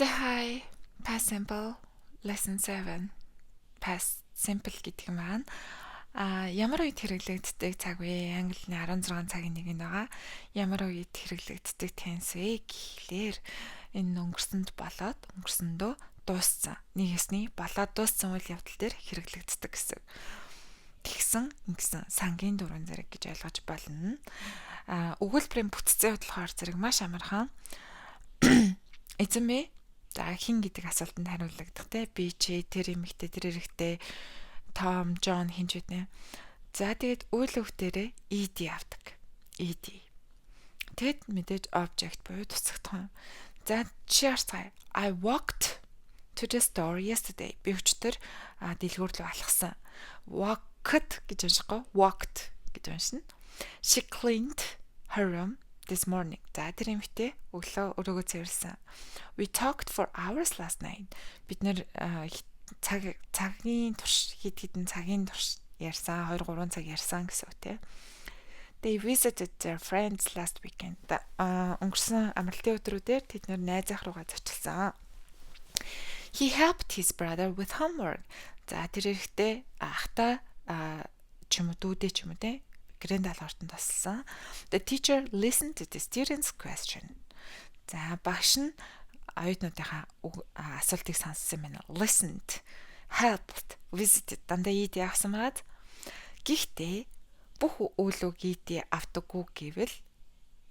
Hi, past simple lesson 7. Past simple гэдэг маань ямар үед хэрэглэгддэг цаг вэ? Англи 16 цагийн нэг нь байгаа. Ямар үед хэрэглэгддэг tense вэ гэхлээр энэ өнгөрсөндөө дууссан. Нэгэсний болоод дууссан үйл явдал дээр хэрэглэгддэг гэсэн. Тэгсэн ингэсэн сангийн дөрвөн зэрэг гэж ойлгож болно. Өгүүлбэрийн бүтцийн бодлохоор зэрэг маш амархан. Эзэн бэ? За хин гэдэг асуултанд хариулагдах те би чи тэр эмэгтэй тэр эрэгтэй Том, Джон хинч үтнэ. За тэгээд үйл өгдөрөө ed авдаг. Ed. Тэгэд мэдээж object буюу тусагтхан. За чи харцгаая. I walked to the store yesterday. Би өчтөр дэлгүүр рүү алхсан. Walked гэж уншихгүй. Walked гэж уншина. She cleaned her room this morning. За тэр эмэгтэй өглөө өрөөгөө цэвэрлсэн. We talked for hours last night. Бид нэр цагийн турш хэдэн цагийн турш ярьсан, 2-3 цаг ярьсан гэсэн үг те. They visited their friends last weekend. Өнгөрсөн амралтын өдрүүдээр тэд нэр найзах руугаа зочилсан. He helped his brother with homework. За тэр ихтэй ахта ч юм уу дүүдээ ч юм уу те. Гэрэн даалгавртанд тусалсан. The teacher listened to the students' question. За багш нь оюутнуудынхаа асуултыг сонссон байна. Listened, helped, visited дандаа ed авсан маад. Гэхдээ бүх үйлүүд ed автаггүй гэвэл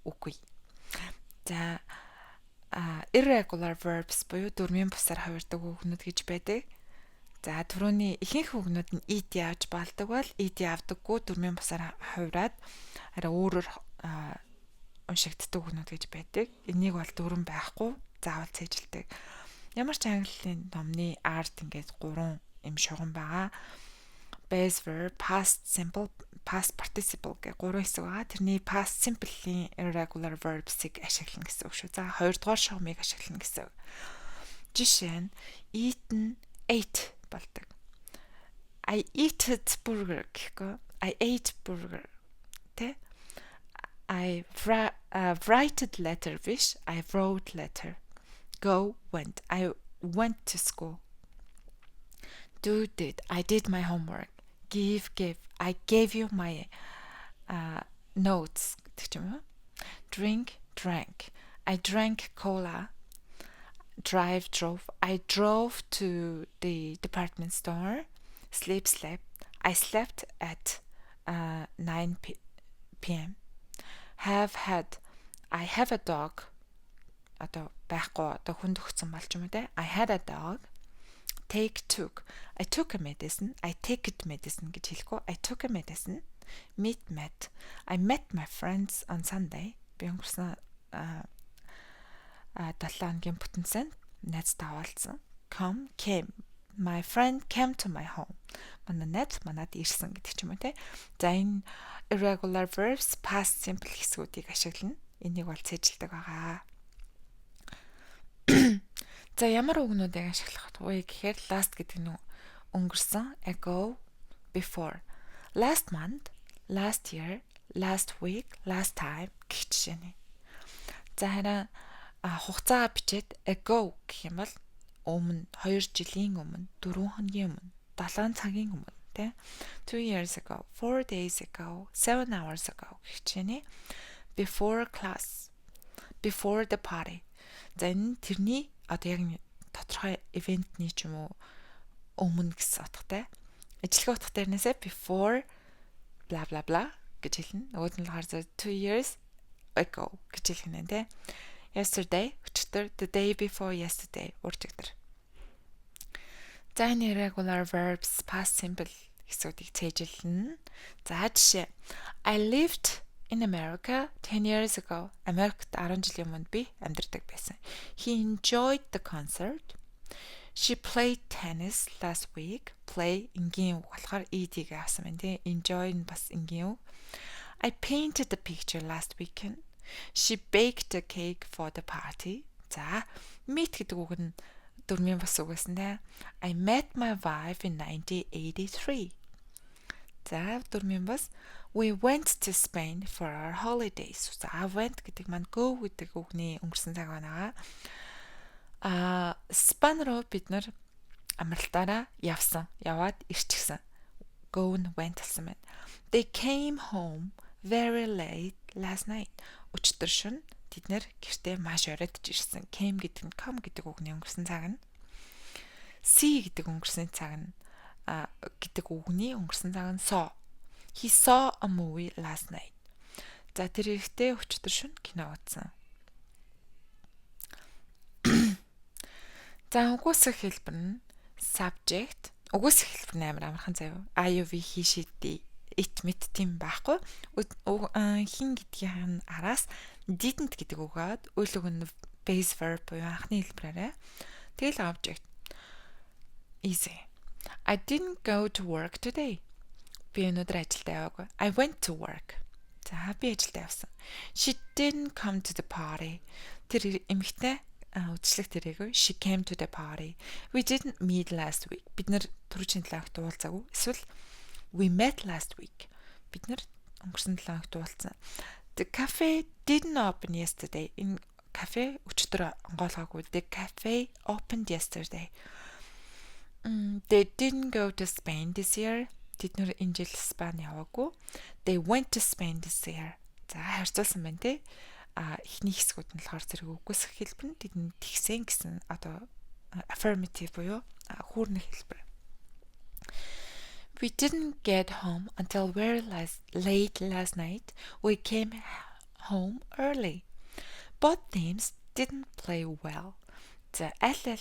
үгүй. За irregular verbs буюу дөрмийн бусаар хувирдаг үгнүүд гэж байдаг. За түрүүний ихэнх үгнүүд нь ed авч болдог бол ed авдаггүй дөрмийн бусаар хувираад арай өөрөөр уншигддаг үгнүүд гэж байдаг. Энийг бол дөрвөн байхгүй заавал цээжилдэг. Ямар ч английн номны арт ингээд 3 юм шугам байгаа. Base verb, past simple, past participle гэх 3 хэсэг байгаа. Тэрний past simple-ийн irregular verbs-ыг ашиглана гэсэн үг шүү. За 2 дугаар шугамыг ашиглана гэсэн үг. Жишээ нь eaten, ate болдог. I ate burger гэхгүй. I ate burger. Тэ? I write letter wish. I wrote letter. Go, went. I went to school. Do, did. I did my homework. Give, gave. I gave you my notes. Drink, drank. I drank cola. Drive, drove. I drove to the department store. Sleep, slept. I slept at 9 p.m. Have had. I have a dog. Одоо байхгүй одоо хүнд өгсөн болж юм үү? I had a dog. Take, took. I took a medicine. I take it medicine гэж хэлэхгүй. I took a medicine. Meet, met. I met my friends on Sunday. Би өнгөрсөн 7 өдрийн бүтэн санд найзтай уулзсан. Come, came. My friend came to my home. Манай найз манад ирсэн гэдэг ч юм уу те. За энэ irregular verbs past simple хэсгүүдийг ашиглана. Энийг бол цээжилдэг байгаа. За ямар үгнүүдийг ашиглах вэ гэхээр last гэдэг нь өнгөрсөн, ago, before. Last month, last year, last week, last time гэх жишээний. За харин хугацаа бичээд ago гэх юм бол өмнө, 2 жилийн өмнө, 4 хоногийн өмнө, 7 цагийн өмнө, тэ? 2 years ago, 4 days ago, 7 hours ago гэх жишээний. Before class, before the party. За энэ тэрний одоо яг тодорхой ивентний ч юм уу өмнө гэсэн утгатай. Ижилхэн утга дээрнээсээ before blah blah blah гэж хэлнэ. Нөгөөд нь болохоор 2 years ago гэж хэлэх нь тэ. Yesterday, өчигдөр, the day before yesterday, урчигдөр. За энэ irregular verbs past simple хэсгүүдийг цээжилнэ. За жишээ. I lived in America 10 years ago. Америкт 10 жилийн өмнө би амьдардаг байсан. He enjoyed the concert. She played tennis last week. Play энгийн үг болохоор ed-г авсан байна тийм. Enjoy нь бас энгийн үг. I painted the picture last weekend. She baked a cake for the party. За meet гэдэг үг нь дөрмийн бас үг гэсэн тийм. I met my wife in 1983. За дөрмийн бас we went to Spain for our holidays. За went гэдэг маань go гэдэг үгний өнгөрсөн цаг байна. Спан руу бид нар амралтаараа яваад ирчихсэн. Go and went гэсэн байна. They came home very late last night. Өчтөр шөнө тэд нэр гэртээ маш оройтж ирсэн. Came гэдэг нь come гэдэг үгний өнгөрсөн цаг нь. See гэдэг өнгөрсөн цаг нь гэдэг үгний өнгөрсөн цаг нь saw. He saw a movie last night. За тэр ихтэй өчтөр шөнө кино үзсэн. За угсах хэлбэр нь subject. Угсах хэлбэр нь амархан заяа. I, you, we, he, she, they, it, met тийм байхгүй. Хин гэдгийн араас didn't гэдэг үгээд үйл үг нь base verb буюу анхны хэлбэрээрээ. Тэгэл object. Easy. I didn't go to work today. Би өнөөдөр ажилдаа яваагүй. I went to work. За би ажилдаа явсан. She didn't come to the party. Тэр эмэгтэй үдшилэг тэрээгүй. She came to the party. We didn't meet last week. Бид нэр түрүүчийн 7 хоногт уулзаагүй. Эсвэл we met last week. Бид нэр өнгөрсөн 7 хоногт уулзсан. The cafe didn't open yesterday. Энэ кафе өчтөр онгойлгоогүй. The cafe opened yesterday. They didn't go to Spain this year. Тэд нэр энэ жил Спани яваагүй. They went to Spain this year. За харьцуулсан байна те. Эхний хэсгүүд нь болохоор зэрэг үгүйсэх хэлбэр нь тэдний тэгсэн гэсэн одоо affirmative буюу хүүрнэх хэлбэр. We didn't get home until very late last night. We came home early. Both teams didn't play well. За аль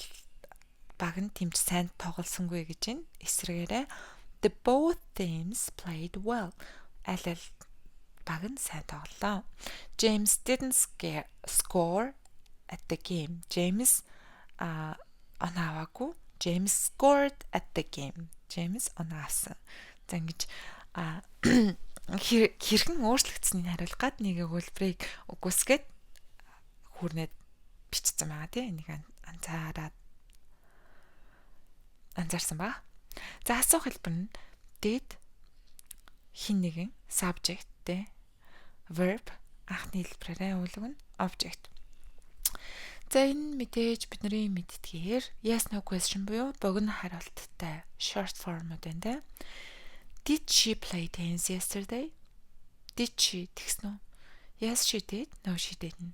баг нь тэмч сайн тоглосонгүй гэж байна. Эсрэгээрээ the both teams played well. Аль баг нь сайн тоглолоо. James didn't score at the game. James онааваагүй. James scored at the game. James онаасан. За ингэж хэрхэн өөрчлөгдсөнийг хариулах гад нэг өгүүлбэрийг үгүйсгээд хүрнээд бичсэн байгаа тийм. Энийг анзаарсан ба. За асуух хэлбэр нь did хин нэгэн subject-тэй verb анхны хэлбэрээр уулгана object. За энэ мэдээж бидний мэддгээр yes no question буюу богино хариулттай short form үдэн тэ. Did she play tennis yesterday? Did she тэгсэн үү? Yes she did. No she didn't.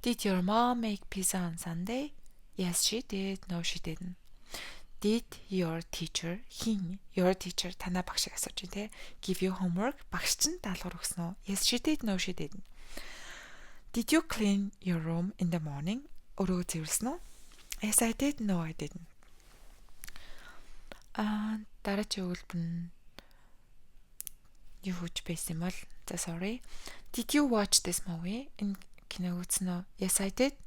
Did your mom make pizza on Sunday? Yes she did. No she didn't. Did your teacher your teacher танаа багшиг асууж байна те. Give you homework багш чинь даалгавар өгсөн үү? Yes she did. No she didn't. Did you clean your room in the morning? Өрөө зэвэрлсэн үү? Yes I did. No I didn't. Дараагийн өгүүлбэр нь юу гэж байсан бол за sorry. Did you watch this movie? Энэ киног үзсэн үү? Yes I did.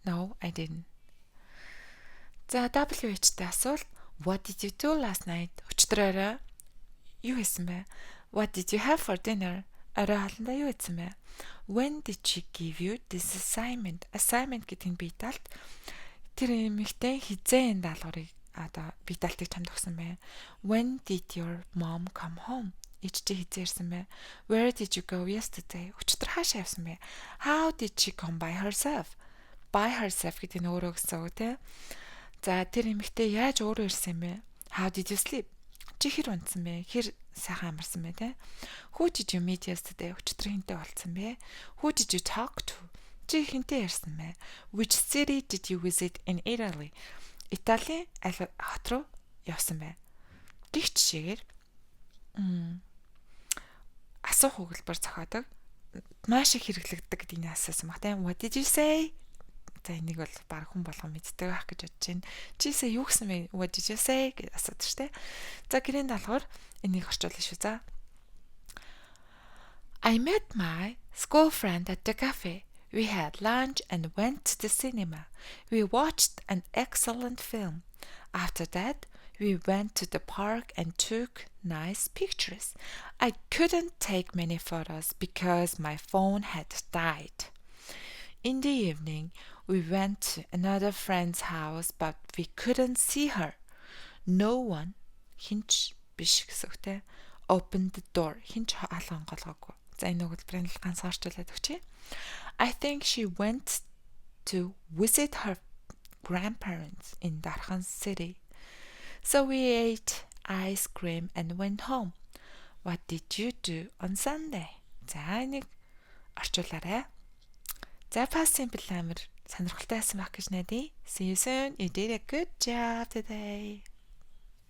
No I didn't. За WH-тэй асуулт. What did you do last night? Өчтөр юу хийсэн бэ? What did you have for dinner? Орой хоолндоо юу хийсэн бэ? When did she give you this assignment? Assignment гэдэг нь бие даалт. Тэр эмэгтэй хизээ энэ даалгаврыг одоо бие даалтыг чамд өгсөн бэ? When did your mom come home? Иччи хизээ ирсэн бэ? Where did you go yesterday? Өчтөр хаашаа явсан бэ? How did she come by herself? By herself гэдэг нь өөрөө гэсэн үг тийм. За тэр эмэгтэй яаж өөрөө ирсэн бэ? How did you sleep? Чи хэр унтсан бэ? Хэр сайхан амарсан бэ те? Who did you meet yesterday? Өчтөр хинтээ олцсон бэ? Who did you talk to? Чи хинтээ ярьсан бэ? Which city did you visit in Italy? Италийн аль хот руу явсан бэ? Гэх жишээгээр асуух өгүүлбэр зохиодог. Маш их хэрэглэгддэг гэдэг нь асуусан баг тийм. What did you say? За энийг бол баг хүн болгон мэддэг байх гэж бодож байна. Чисээ юу гэсэн бэ? What did you say гэж асуудаг штэ. За гэрийн даалгавар энийг орчуулъя шүү за. I met my school friend at the cafe. We had lunch and went to the cinema. We watched an excellent film. After that, we went to the park and took nice pictures. I couldn't take many photos because my phone had died. In the evening, we went to another friend's house, but we couldn't see her. No one, хинч биш гэсэн үгтэй, opened the door. Хинч хаалган голгоогүй. За энэ өгүүлбэрийн ганцаарчлуулаад өгчээ. I think she went to visit her grandparents in Darkhan City. So we ate ice cream and went home. What did you do on Sunday? За нэг орчуулаарай. За past simple амар сонирхолтой байсан байх гэж найдаа. See you soon. You did a good job today.